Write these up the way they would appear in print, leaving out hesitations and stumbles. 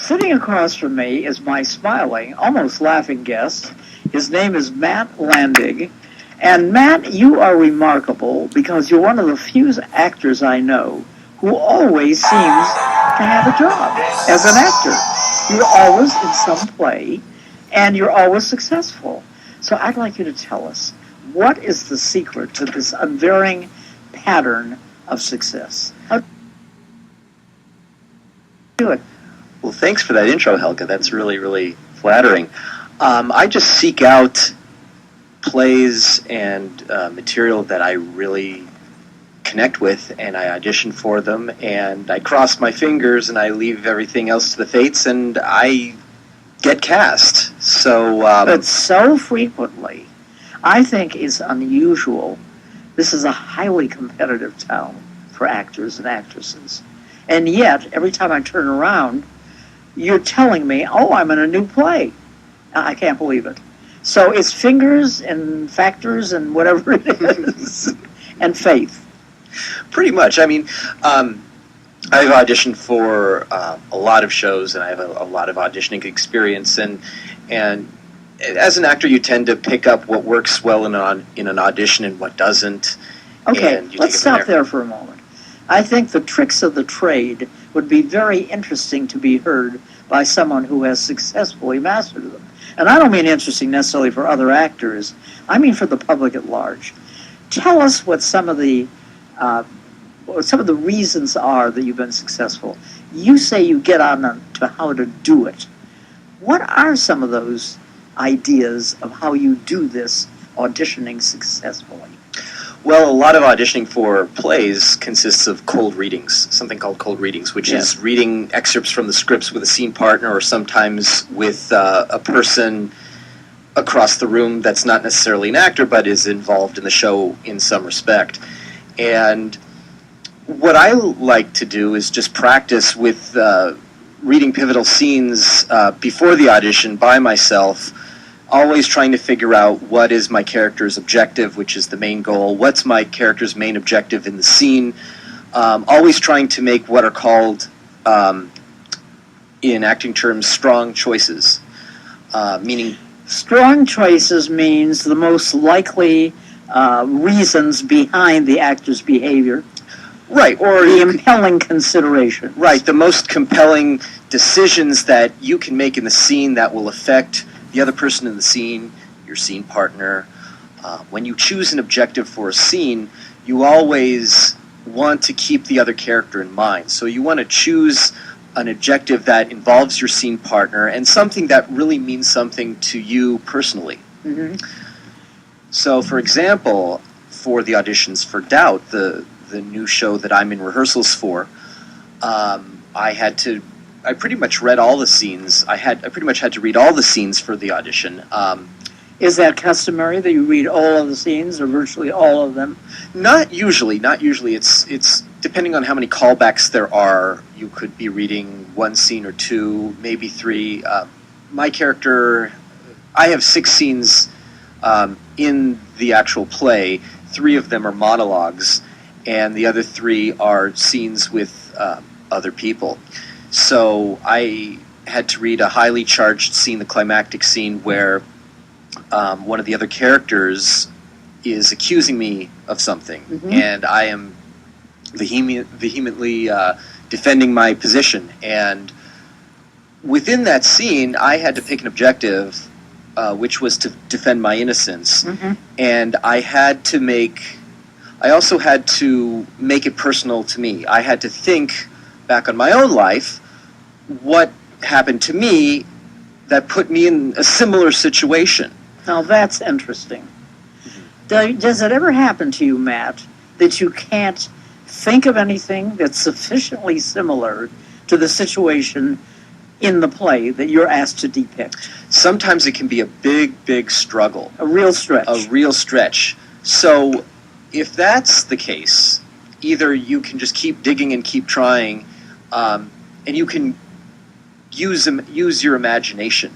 Sitting across from me is my smiling, almost laughing guest. His name is Matt Landig. And Matt, you are remarkable because you're one of the few actors I know who always seems to have a job as an actor. You're always in some play, and you're always successful. So I'd like you to tell us, what is the secret to this unvarying pattern of success? How do you do it? Well, thanks for that intro, Helga. That's really, really flattering. I just seek out plays and material that I really connect with, and I audition for them, and I cross my fingers, and I leave everything else to the fates, and I get cast. But so frequently, I think is unusual. This is a highly competitive town for actors and actresses. And yet, every time I turn around, you're telling me, oh, I'm in a new play. I can't believe it. So it's fingers and factors and whatever it is, and faith. Pretty much. I mean, I've auditioned for a lot of shows, and I have a lot of auditioning experience. And as an actor, you tend to pick up what works well in an audition and what doesn't. Okay, let's stop there for a moment. I think the tricks of the trade would be very interesting to be heard by someone who has successfully mastered them. And I don't mean interesting necessarily for other actors. I mean for the public at large. Tell us what some of the reasons are that you've been successful. You say you get on to how to do it. What are some of those ideas of how you do this auditioning successfully? Well, a lot of auditioning for plays consists of cold readings, something called cold readings, which is reading excerpts from the scripts with a scene partner, or sometimes with a person across the room that's not necessarily an actor but is involved in the show in some respect. And what I like to do is just practice with reading pivotal scenes before the audition by myself, always trying to figure out what is my character's objective, which is the main goal, what's my character's main objective in the scene, always trying to make what are called, in acting terms, strong choices, meaning... Strong choices means the most likely reasons behind the actor's behavior. Right, or... The compelling consideration. Right, the most compelling decisions that you can make in the scene that will affect the other person in the scene, your scene partner. When you choose an objective for a scene, you always want to keep the other character in mind. So you want to choose an objective that involves your scene partner and something that really means something to you personally. Mm-hmm. So, for example, for the auditions for Doubt, the new show that I'm in rehearsals for, I pretty much read all the scenes. I pretty much had to read all the scenes for the audition. Is that customary that you read all of the scenes, or virtually all of them? Not usually. Not usually. It's depending on how many callbacks there are. You could be reading one scene or two, maybe three. My character, I have 6 scenes in the actual play. 3 of them are monologues, and the other 3 are scenes with other people. So I had to read a highly charged scene, the climactic scene, where one of the other characters is accusing me of something, and I am vehemently defending my position. And within that scene, I had to pick an objective, which was to defend my innocence. And I also had to make it personal to me. I had to think back on my own life, what happened to me that put me in a similar situation. Now that's interesting. Does it ever happen to you, Matt, that you can't think of anything that's sufficiently similar to the situation in the play that you're asked to depict? Sometimes it can be a big, big struggle. A real stretch. A real stretch. So if that's the case, either you can just keep digging and keep trying, and you can use your imagination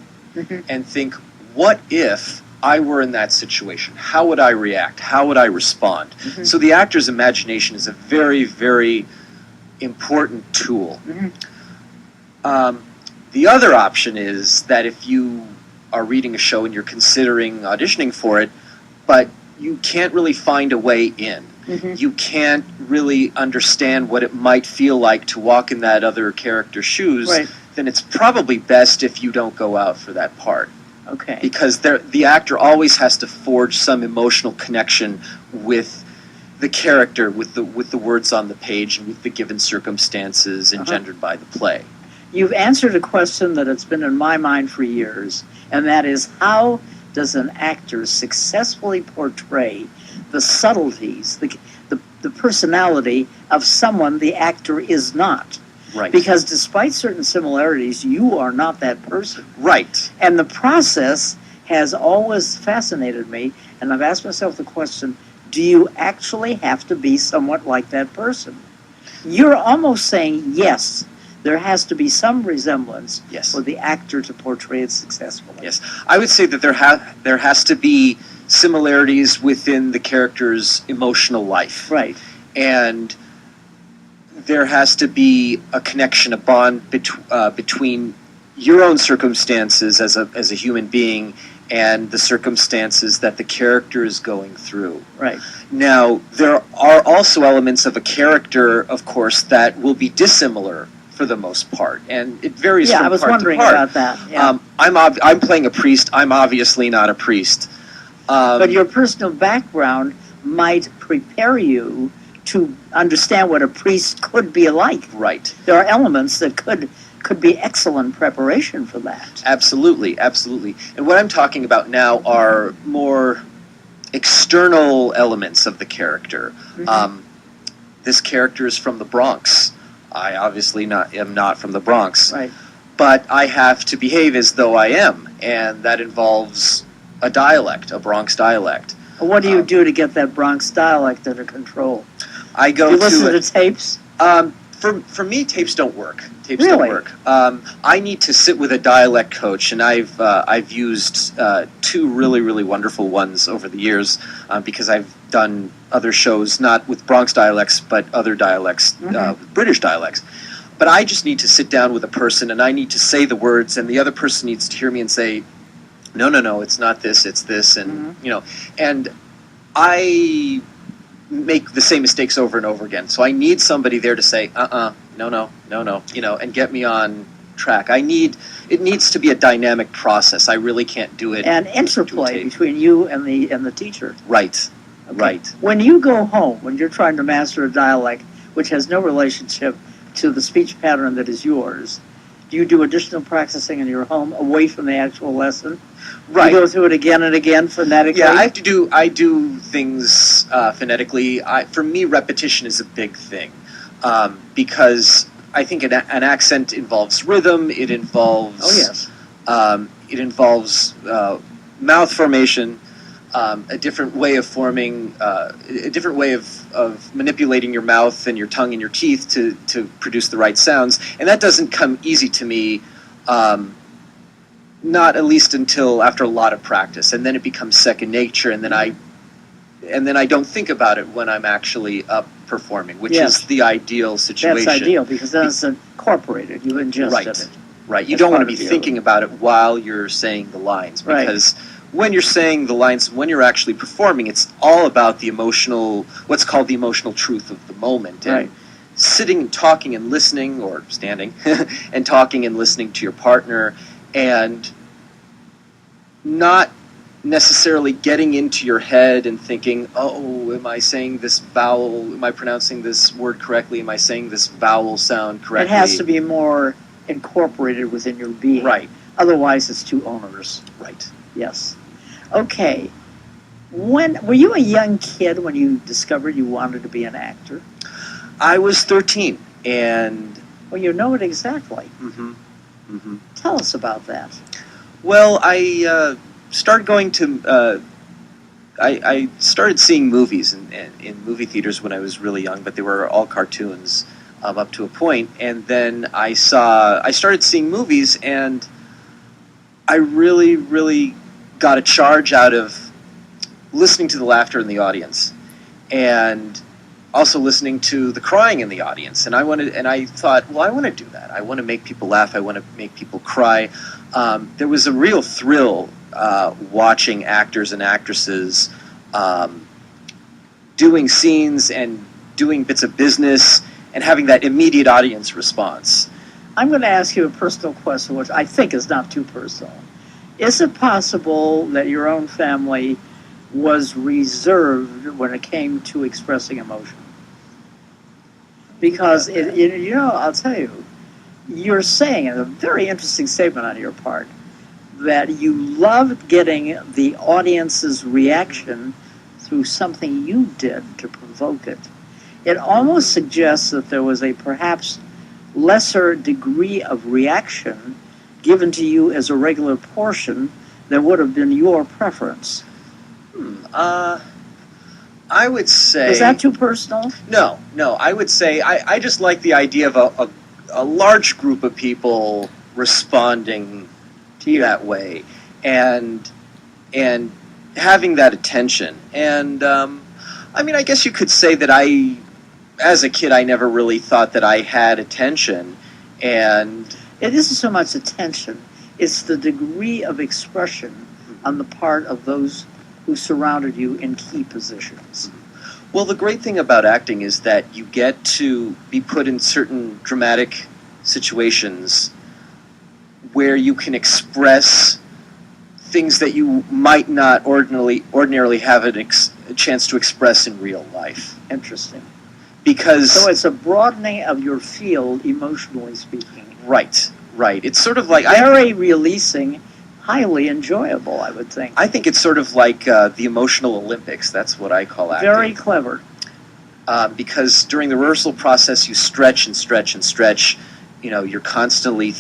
and think, what if I were in that situation? How would I react? How would I respond? So the actor's imagination is a very, very important tool. The other option is that if you are reading a show and you're considering auditioning for it, but you can't really find a way in. Mm-hmm. You can't really understand what it might feel like to walk in that other character's shoes, Right. then it's probably best if you don't go out for that part. Okay. Because the actor always has to forge some emotional connection with the character, with the words on the page, and with the given circumstances engendered by the play. You've answered a question that has been in my mind for years, and that is, how does an actor successfully portray the subtleties, the personality of someone the actor is not? Right. Because despite certain similarities, you are not that person. Right. And the process has always fascinated me, and I've asked myself the question, do you actually have to be somewhat like that person? You're almost saying, yes, there has to be some resemblance Yes. for the actor to portray it successfully. Yes. I would say that there has to be similarities within the character's emotional life. Right. And there has to be a connection, a bond between your own circumstances as a human being and the circumstances that the character is going through. Right. Now, there are also elements of a character, of course, that will be dissimilar for the most part, and it varies Yeah, from I was part wondering to part. about that. Yeah. I'm playing a priest. I'm obviously not a priest. But your personal background might prepare you to understand what a priest could be like. Right. There are elements that could be excellent preparation for that. Absolutely, absolutely. And what I'm talking about now are more external elements of the character. Mm-hmm. This character is from the Bronx. I obviously am not from the Bronx. Right. But I have to behave as though I am, and that involves a dialect, a Bronx dialect. What do you do to get that Bronx dialect under control? I go Do you listen to tapes? For me, tapes don't work. Tapes Really? don't work. I need to sit with a dialect coach, and I've used two really wonderful ones over the years because I've done other shows not with Bronx dialects but other dialects, British dialects. But I just need to sit down with a person, and I need to say the words, and the other person needs to hear me and say, no, it's not this, it's this, and and I make the same mistakes over and over again. So I need somebody there to say, no, and get me on track. It needs to be a dynamic process. I really can't do it. And interplay between you and the teacher. Right, Okay. right. When you go home, when you're trying to master a dialect which has no relationship to the speech pattern that is yours, do you do additional practicing in your home away from the actual lesson? Right. You go through it again and again phonetically? Yeah, I do things phonetically. For me, repetition is a big thing because I think an accent involves rhythm. It involves it involves mouth formation, a different way of forming, a different way of manipulating your mouth and your tongue and your teeth to produce the right sounds, and that doesn't come easy to me. Not at least until after a lot of practice, and then it becomes second nature, and then I don't think about it when I'm actually up performing, which is the ideal situation. That's ideal because then it's incorporated. You ingested it. Right. You don't want to be thinking about it while you're saying the lines, because when you're saying the lines, when you're actually performing, it's all about the emotional, what's called the emotional truth of the moment. And sitting and talking and listening, or standing and talking and listening to your partner, and not necessarily getting into your head and thinking, oh, am I saying this vowel, am I pronouncing this word correctly, am I saying this vowel sound correctly? It has to be more incorporated within your being. Right. Otherwise, it's too onerous. Right. Yes. Okay. Were you a young kid when you discovered you wanted to be an actor? I was 13, and... Well, you know it exactly. Tell us about that. Well, I started going to... I started seeing movies in movie theaters when I was really young, but they were all cartoons up to a point. And then I started seeing movies, and I really got a charge out of listening to the laughter in the audience. And also listening to the crying in the audience, and I thought, well, I want to do that. I want to make people laugh. I want to make people cry. There was a real thrill watching actors and actresses doing scenes and doing bits of business and having that immediate audience response. I'm going to ask you a personal question, which I think is not too personal. Is it possible that your own family was reserved when it came to expressing emotion? Because, I'll tell you, you're saying, and a very interesting statement on your part, that you loved getting the audience's reaction through something you did to provoke it. It almost suggests that there was a perhaps lesser degree of reaction given to you as a regular portion than would have been your preference. I would say... Is that too personal? No. I would say I just like the idea of a large group of people responding to you that way and having that attention. And, I guess you could say that as a kid, I never really thought that I had attention. And it isn't so much attention, it's the degree of expression on the part of those who surrounded you in key positions. Well, the great thing about acting is that you get to be put in certain dramatic situations where you can express things that you might not ordinarily have a chance to express in real life. Interesting. Because so it's a broadening of your field, emotionally speaking. Right. It's sort of like very releasing, highly enjoyable, I would think. I think it's sort of like the emotional Olympics. That's what I call acting. Very clever. Because during the rehearsal process, you stretch and stretch and stretch. You're constantly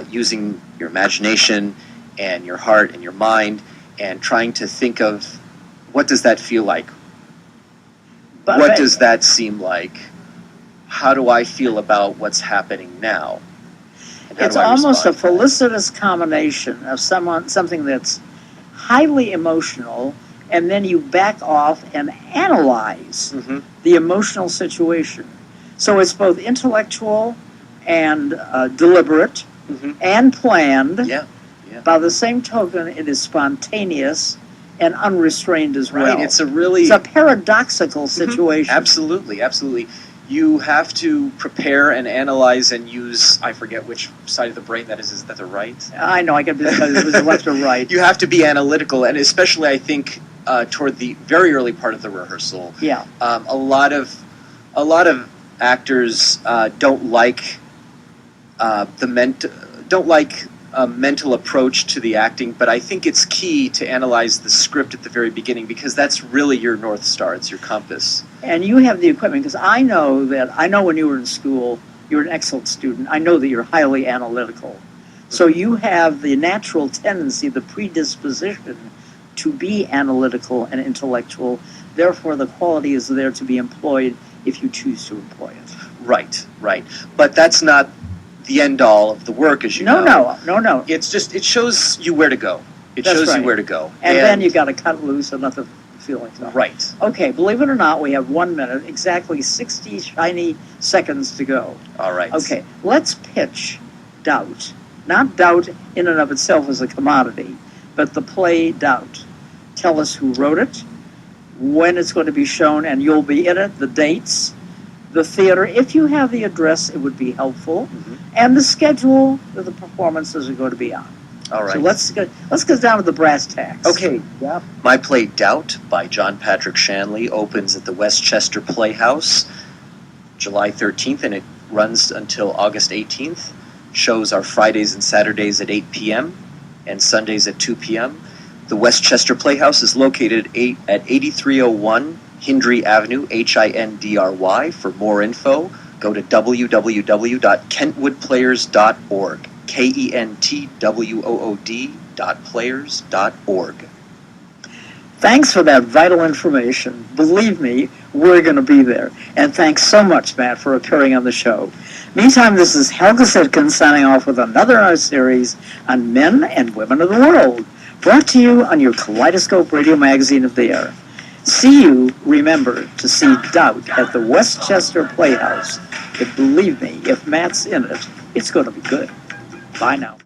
using your imagination and your heart and your mind and trying to think of what does that feel like? What does that seem like? How do I feel about what's happening now? It's almost a felicitous combination of something that's highly emotional, and then you back off and analyze the emotional situation. So it's both intellectual and deliberate and planned. Yeah. By the same token, it is spontaneous and unrestrained as well. Right. It's a paradoxical situation. Absolutely. You have to prepare and analyze and use, I forget which side of the brain that is. Is that the right? I know, I can be the left or right. You have to be analytical, and especially, I think, toward the very early part of the rehearsal. Yeah. A lot of actors don't like a mental approach to the acting, but I think it's key to analyze the script at the very beginning because that's really your North Star. It's your compass. And you have the equipment, because I know when you were in school, you were an excellent student. I know that you're highly analytical. So you have the natural tendency, the predisposition to be analytical and intellectual. Therefore, the quality is there to be employed if you choose to employ it. Right. But that's not the end all of the work, as you know. No. It's just, it shows you where to go. You where to go. And then you got to cut loose and let the feelings out. Right. Okay, believe it or not, we have 1 minute, exactly 60 shiny seconds to go. All right. Okay, let's pitch Doubt. Not Doubt in and of itself as a commodity, but the play Doubt. Tell us who wrote it, when it's going to be shown, and you'll be in it, the dates, the theater. If you have the address, it would be helpful. And the schedule of the performances are going to be on. All right. So let's get down to the brass tacks. Okay. Yeah. My play Doubt by John Patrick Shanley opens at the Westchester Playhouse July 13th, and it runs until August 18th. Shows are Fridays and Saturdays at 8 p.m. and Sundays at 2 p.m. The Westchester Playhouse is located at 8301 Hindry Avenue, Hindry. For more info, go to www.kentwoodplayers.org. KENTWOOD.players.org. Thanks for that vital information. Believe me, we're going to be there. And thanks so much, Matt, for appearing on the show. Meantime, this is Helga Sitkin signing off with another in our series on men and women of the world, brought to you on your Kaleidoscope Radio Magazine of the Air. See you, remember, to see Doubt at the Westchester Playhouse. But believe me, if Matt's in it, it's going to be good. Bye now.